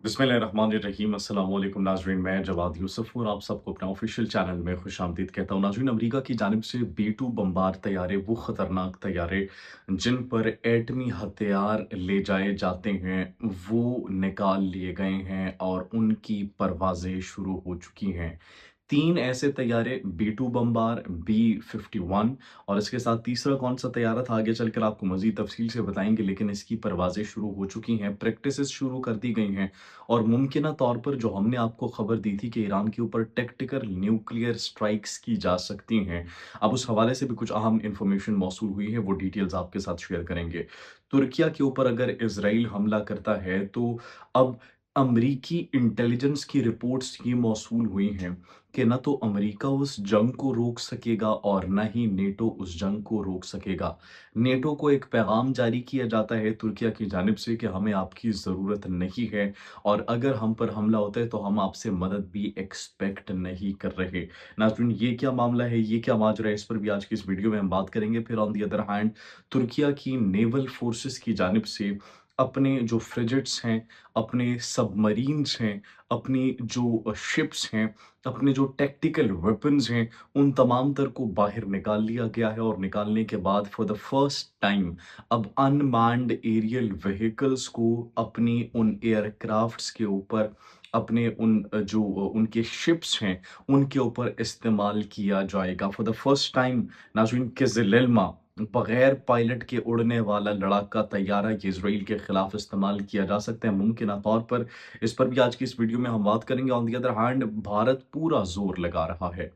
बिस्मिल्लाहिर्रहमानिर्रहीम अस्सलाम वालेकुम नाज़रीन। मैं जवाद यूसुफ़ और आप सबको अपना ऑफ़िशियल चैनल में खुशामदीद कहता हूँ। नाज़रीन, अमेरिका की जानिब से B-2 बमबार तैयारे, वो ख़तरनाक तैयारे जिन पर एटमी हथियार ले जाए जाते हैं, वो निकाल लिए गए हैं और उनकी परवाज़ें शुरू हो चुकी हैं। 3 ऐसे तैयारे, B-2 बमबार, B-51 और इसके साथ तीसरा कौन-सा तैयारा था आगे चलकर आपको मज़ीद तफ़सील से बताएँगे, लेकिन इसकी परवाज़ें शुरू हो चुकी हैं, प्रैक्टिसेज़ शुरू कर दी गई हैं। और मुमकिना तौर पर जो हमने आपको खबर दी थी कि ईरान के ऊपर टैक्टिकल न्यूक्लियर स्ट्राइक्स की जा सकती हैं, अब उस हवाले से भी कुछ अहम इन्फॉर्मेशन मौसूल हुई है, वो डिटेल्स आपके साथ शेयर करेंगे। तुर्किया के ऊपर अगर इज़राइल हमला करता है, तो अब अमरीकी इंटेलिजेंस की रिपोर्ट्स ये मौसूल हुई हैं कि ना तो अमरीका उस जंग को रोक सकेगा और ना ही नेटो उस जंग को रोक सकेगा। नेटो को एक पैगाम जारी किया जाता है तुर्किया की जानिब से कि हमें आपकी ज़रूरत नहीं है और अगर हम पर हमला होता है तो हम आपसे मदद भी एक्सपेक्ट नहीं कर रहे। नाज़रीन, ये क्या मामला है, ये क्या माजरा है, इस पर भी आज की इस वीडियो में हम बात करेंगे। फिर on the other hand Türkiye की नेवल फोर्सेस की जानिब से अपने जो फ्रिगेट्स हैं, अपने सबमरीन्स हैं, अपनी जो शिप्स हैं, अपने जो टैक्टिकल वेपन्स हैं, उन तमाम तर को बाहर निकाल लिया गया है और निकालने के बाद फॉर द फर्स्ट टाइम अब अनमैन्ड एरियल व्हीकल्स को अपनी उन एयरक्राफ्ट्स के ऊपर, अपने उन उनके शिप्स हैं, उनके ऊपर इस्तेमाल किया जाएगा। फॉर द फर्स्ट टाइम नाज़रीन, किज़िलएल्मा बगैर पायलट के उड़ने वाला लड़ाका तैयारा ये इज़राइल के खिलाफ इस्तेमाल किया जा सकता है मुमकिना तौर पर। इस पर भी आज की इस वीडियो में हम बात करेंगे। On the other hand Bharat पूरा ज़ोर लगा रहा है।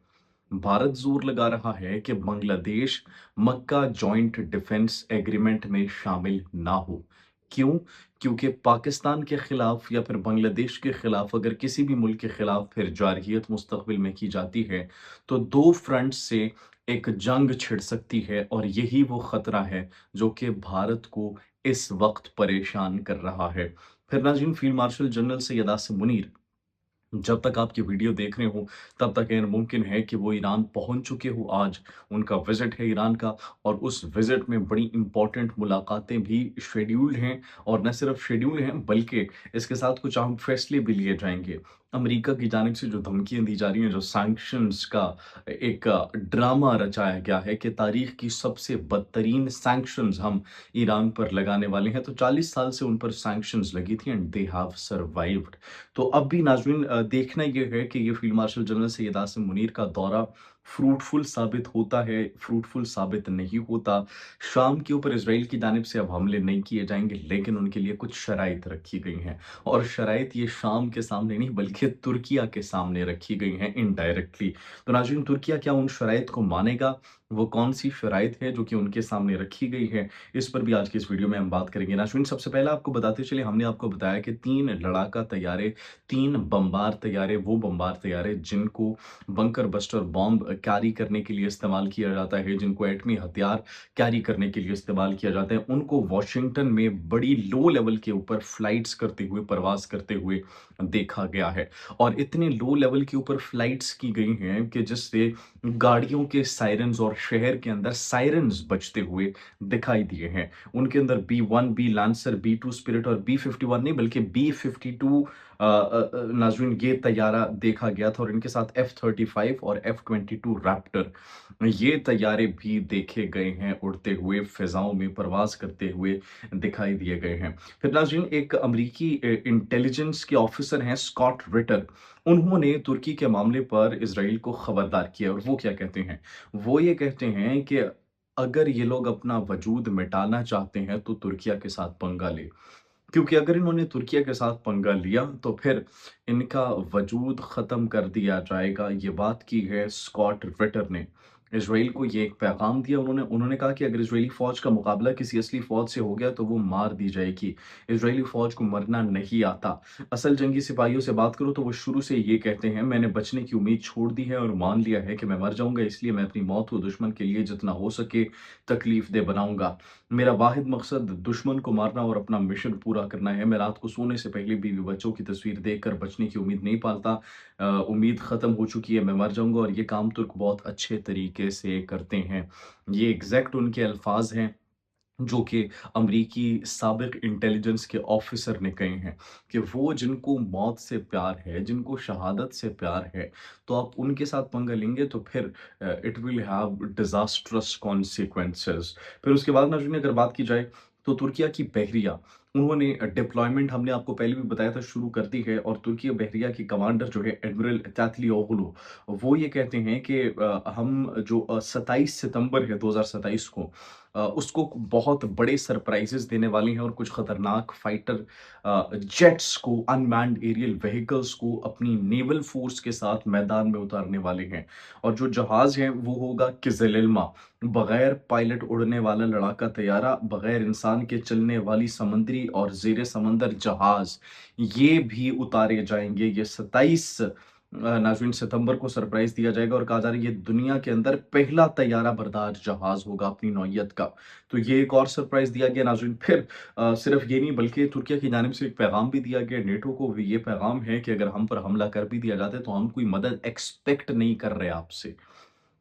भारत जोर लगा रहा है कि बांग्लादेश मक्का जॉइंट डिफेंस एग्रीमेंट में शामिल ना हो। क्यों? क्योंकि पाकिस्तान के खिलाफ या फिर बांग्लादेश के खिलाफ अगर किसी भी मुल्क के खिलाफ फिर जारहियत मुस्तकबिल में की जाती है, तो दो फ्रंट से एक जंग छिड़ सकती है और यही वो खतरा है जो कि भारत को इस वक्त परेशान कर रहा है। फिर नाज़रीन, field marshal general Syed Asim Munir जब तक आप ये वीडियो देख रहे हो, तब तक ये मुमकिन है कि वो ईरान पहुँच चुके हो आज। उनका विज़िट है ईरान का और उस विज़िट में बड़ी इम्पोर्टेंट मुलाकातें भी शेड्यूल्ड हैं और न सिर्फ़ शेड्यूल हैं, बल्कि इसके साथ कुछ अहम फैसले भी लिए जाएँगे। अमेरिका की जानिब से जो धमकियाँ दी जा रही हैं, जो सैंक्शंस का एक ड्रामा रचाया गया है कि तारीख़ की सबसे बदतरीन सैंक्शंस हम ईरान पर लगाने वाले हैं। तो 40 साल से उन पर सैंक्शंस लगी थी एंड दे हैव सर्वाइव्ड। तो अब भी नाज़रीन, देखना ये है कि ये field marshal general Syed Asim Munir का दौरा फ्रूटफुल साबित होता है, फ्रूटफुल साबित नहीं होता। शाम के ऊपर इज़राइल की जानिब से अब हमले नहीं किए जाएँगे, लेकिन उनके लिए कुछ शराइत रखी गई हैं और शराइत ये शाम के सामने नहीं बल्कि तुर्किया के सामने रखी गई हैं इनडायरेक्टली। तो नाज़रीन, तुर्किया क्या उन शराइत को मानेगा? वो कौन-सी शराइत है जो कि उनके सामने रखी गई है? इस पर भी आज की इस वीडियो में हम बात करेंगे। नाज़रीन, सबसे पहले आपको बताते चले, हमने आपको बताया कि 3 लड़ाका तैयारे, 3 बमबार तैयारे, वो बमबार तैयारे जिनको बंकर बस्टर बॉम्ब कैरी करने के लिए इस्तेमाल किया जाता है, जिनको एटमी हथियार कैरी करने के लिए इस्तेमाल किया जाता है, उनको वॉशिंगटन में बड़ी लो लेवल के ऊपर फ्लाइट्स करते हुए, परवाज़ करते हुए देखा गया है। और इतने लो लेवल के ऊपर फ्लाइट्स की गई हैं कि जिससे गाड़ियों के सायरन्स और शहर के अंदर सायरन्स बजते हुए दिखाई दिए हैं। उनके अंदर बी-1, बी लैंसर, बी-2 स्पिरिट और बी-51 नहीं बल्कि बी-52 नाज़रीन, ये तैयारा देखा गया था और इनके साथ F-35 और F-22 रैप्टर, ये तैयारे भी देखे गए हैं उड़ते हुए, फ़िज़ाओं में परवाज़ करते हुए दिखाई दिए गए हैं। फिर नाज़रीन, एक अमेरिकी इंटेलिजेंस के ऑफ़िसर हैं स्कॉट रिटर, उन्होंने तुर्की के मामले पर इज़राइल को खबरदार किया और वो क्या कहते हैं? वो ये कहते हैं कि अगर ये लोग अपना वजूद मिटाना चाहते हैं तो तुर्किया के साथ पंगा लें। क्योंकि अगर इन्होंने तुर्किया के साथ पंगा लिया तो फिर इनका वजूद ख़त्म कर दिया जाएगा। ये बात की है स्कॉट रिटर ने। इज़राइल को ये एक पैगाम दिया उन्होंने। उन्होंने कहा कि अगर इज़राइली फ़ौज का मुकाबला किसी असली फ़ौज से हो गया तो वो मार दी जाएगी। इज़राइली फ़ौज को मरना नहीं आता। असल जंगी सिपाहियों से बात करूँ तो वो शुरू से ये कहते हैं, मैंने बचने की उम्मीद छोड़ दी है और मान लिया है कि मैं मर जाऊँगा, इसलिए मैं अपनी मौत को दुश्मन के लिए जितना हो सके तकलीफ़-देह बनाऊँगा। मेरा वाहिद मकसद दुश्मन को मारना और अपना मिशन पूरा करना है। मैं रात को सोने से पहले बीवी बच्चों की तस्वीर देखकर बचने की उम्मीद नहीं पालता। उम्मीद ख़त्म हो चुकी है, मैं मर जाऊँगा और ये काम तुर्क बहुत अच्छे तरीके से करते हैं। ये एग्ज़ैक्ट उनके अल्फ़ाज़ हैं। जो कि अमरीकी साबिक इंटेलिजेंस के ऑफिसर ने कहे हैं कि वो जिनको मौत से प्यार है, जिनको शहादत से प्यार है, तो आप उनके साथ पंगा लेंगे तो फिर it will have disastrous consequences. फिर उसके बाद नाज़रीन अगर बात की जाए तो तुर्किया की बहरिया, उन्होंने डिप्लॉयमेंट हमने आपको पहले भी बताया था शुरू कर दी है और तुर्की बहरिया की कमांडर जो है एडमिरल तातलियोगलू, वो ये कहते हैं कि हम जो 27 सितंबर है 2027 को उसको बहुत बड़े सरप्राइजेस देने वाली हैं और कुछ खतरनाक फाइटर जेट्स को, अनमैन्ड एरियल व्हीकल्स को अपनी नेवल फोर्स के साथ मैदान में उतारने वाले हैं। और जो जहाज है वो होगा किजलिल्मा, बगैर पायलट उड़ने वाला लड़ाका तैयारा, बगैर इंसान के चलने वाली समुद्री और जेर समंदर जहाज, ये भी उतारे जाएंगे। ये 27 नाज़रीन सितंबर को सरप्राइज दिया जाएगा और कहा जा रहा है ये दुनिया के अंदर पहला तैयारा बरदार जहाज होगा अपनी नौइयत का। तो ये एक और सरप्राइज दिया गया नाज़रीन। फिर सिर्फ ये नहीं बल्कि तुर्किया की जानिब से एक पैगाम भी दिया गया नेटो को, भी ये पैगाम है कि अगर हम पर हमला कर भी दिया जाता है तो हम कोई मदद एक्सपेक्ट नहीं कर रहे आपसे।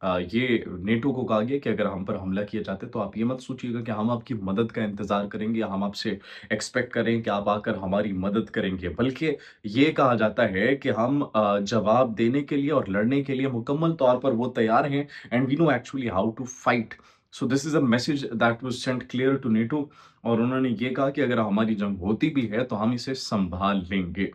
ये नेटो को कहा गया कि अगर हम पर हमला किया जाता है तो आप ये मत सोचिएगा कि हम आपकी मदद का इंतज़ार करेंगे या हम आपसे एक्सपेक्ट करें कि आप आकर हमारी मदद करेंगे। बल्कि ये कहा जाता है कि हम जवाब देने के लिए और लड़ने के लिए मुकम्मल तौर पर वो तैयार हैं and we know actually how to fight. So this is a message that was sent clear to NATO और उन्होंने ये कहा कि अगर हमारी जंग होती भी है तो हम इसे सँभाल लेंगे।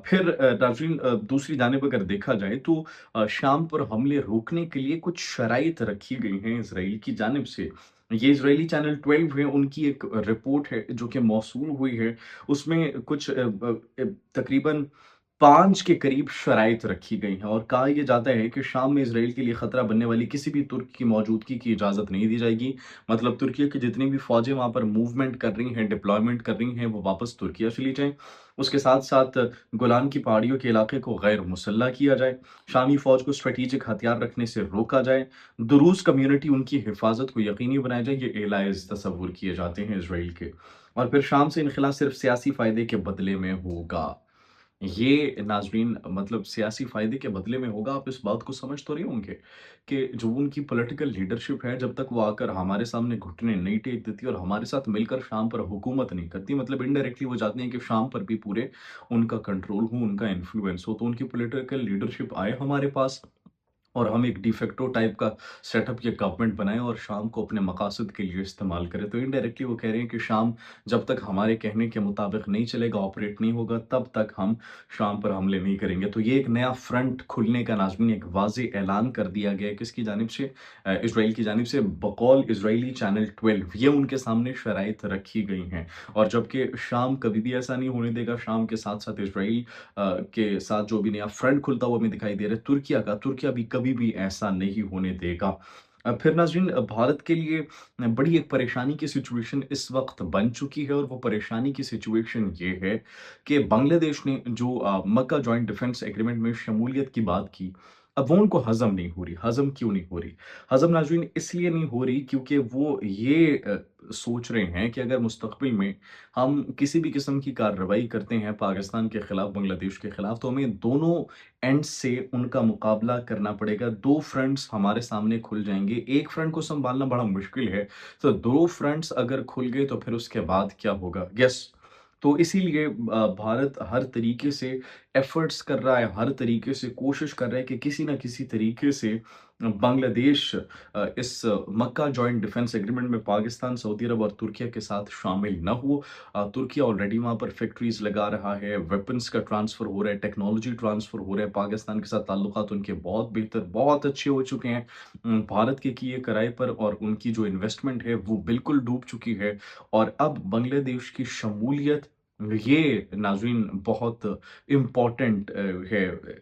फिर नाज़रीन दूसरी जानिब अगर देखा जाए तो शाम पर हमले रोकने के लिए कुछ शराइत रखी गई हैं इज़राइल की जानिब से। ये इज़राइली चैनल 12 है, उनकी एक रिपोर्ट है जो कि मौसूल हुई है। उसमें कुछ तकरीबन 5 के करीब शराइत रखी गई हैं और कहा ये जाता है कि शाम में इज़राइल के लिए खतरा बनने वाली किसी भी तुर्क की मौजूदगी की इजाज़त नहीं दी जाएगी। मतलब तुर्की की जितनी भी फ़ौजें वहाँ पर मूवमेंट कर रही हैं, डिप्लॉयमेंट कर रही हैं, वो वापस तुर्किया चली जाएँ। उसके साथ-साथ गोलान की पहाड़ियों के इलाके को गैर मुसल्ला किया जाए, शामी फ़ौज को स्ट्रैटेजिक हथियार रखने से रोका जाए, दुरूज़ कम्युनिटी उनकी हिफाज़त को यकीनी बनाया जाए, ये एलाइज़ तस्वुर किए जाते हैं इज़राइल के। और फिर शाम से इनख़िला सिर्फ़ सियासी फ़ायदे के बदले में होगा। ये नाज़रीन मतलब सियासी फ़ायदे के बदले में होगा, आप इस बात को समझ तो रहे होंगे कि जो उनकी पॉलिटिकल लीडरशिप है, जब तक वो आकर हमारे सामने घुटने नहीं टेक देती और हमारे साथ मिलकर शाम पर हुकूमत नहीं करती, मतलब इनडायरेक्टली वो चाहती हैं कि शाम पर भी पूरे उनका कंट्रोल हो, उनका इन्फ्लुएंस हो, तो उनकी पॉलिटिकल लीडरशिप आए हमारे पास और हम एक de facto टाइप का सेटअप या गवर्नमेंट बनाएँ और शाम को अपने मकासद के लिए इस्तेमाल करें। तो इनडायरेक्टली वो कह रहे हैं कि शाम जब तक हमारे कहने के मुताबिक नहीं चलेगा, ऑपरेट नहीं होगा, तब तक हम शाम पर हमले नहीं करेंगे। तो ये एक नया फ्रंट खुलने का नाज़रीन एक वाज़ेह ऐलान कर दिया गया है किसकी जानिब से? इज़राइल की जानिब से बकौल इज़राइली चैनल 12 ये उनके सामने शराइत रखी गई हैं। और जबकि शाम कभी भी ऐसा नहीं होने देगा, शाम के साथ-साथ इज़राइल के साथ जो भी नया फ्रंट खुलता हुआ हमें दिखाई दे रहा है तुर्किया का, तुर्किया भी कभी भी ऐसा नहीं होने देगा। फिर नाज़रीन भारत के लिए बड़ी एक परेशानी की सिचुएशन इस वक़्त बन चुकी है और वो परेशानी की सिचुएशन ये है कि बांग्लादेश ने जो मक्का जॉइंट डिफेंस एग्रीमेंट में शमूलियत की बात की, अब वो उनको हज़म नहीं हो रही। हज़म क्यों नहीं हो रही? हज़म नाज़रीन इसलिए नहीं हो रही क्योंकि वो ये सोच रहे हैं कि अगर मुस्तक़बिल में हम किसी भी किस्म की कार्रवाई करते हैं पाकिस्तान के खिलाफ, बांग्लादेश के खिलाफ, तो हमें दोनों एंड से उनका मुकाबला करना पड़ेगा। 2 फ्रंट्स हमारे सामने खुल जाएँगे। एक फ्रंट को सँभालना बड़ा मुश्किल है, तो 2 फ्रंट्स अगर खुल गए तो फिर उसके बाद क्या होगा? यस, तो इसीलिए भारत हर तरीके से एफर्ट्स कर रहा है, हर तरीके से कोशिश कर रहा है कि किसी न किसी तरीके से बांग्लादेश इस मक्का जॉइंट डिफेंस एग्रीमेंट में पाकिस्तान, सऊदी अरब और तुर्किया के साथ शामिल न हो। तुर्किया ऑलरेडी वहाँ पर फैक्ट्रीज़ लगा रहा है, वेपन्स का ट्रांसफ़र हो रहा है, टेक्नोलॉजी ट्रांसफ़र हो रहा है, पाकिस्तान के साथ ताल्लुकात उनके बहुत बेहतर, बहुत अच्छे हो चुके हैं। भारत के किए कराए पर और उनकी जो इन्वेस्टमेंट है, वो बिल्कुल डूब चुकी है और अब बांग्लादेश की शमूलियत ये नाज़रीन बहुत इम्पोर्टेंट है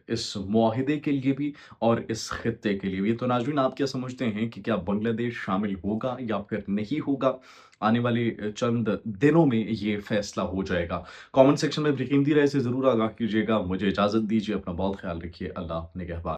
इस मुआहिदे के लिए भी और इस खित्ते के लिए भी। तो नाज़रीन आप क्या समझते हैं कि क्या बांग्लादेश शामिल होगा या फिर नहीं होगा? आने वाले चंद दिनों में ये फैसला हो जाएगा। कमेंट सेक्शन में अपनी कीमती राय से ज़रूर आगाह कीजिएगा। मुझे इजाज़त दीजिए, अपना बहुत ख़्याल रखिए। अल्लाह निगहबान।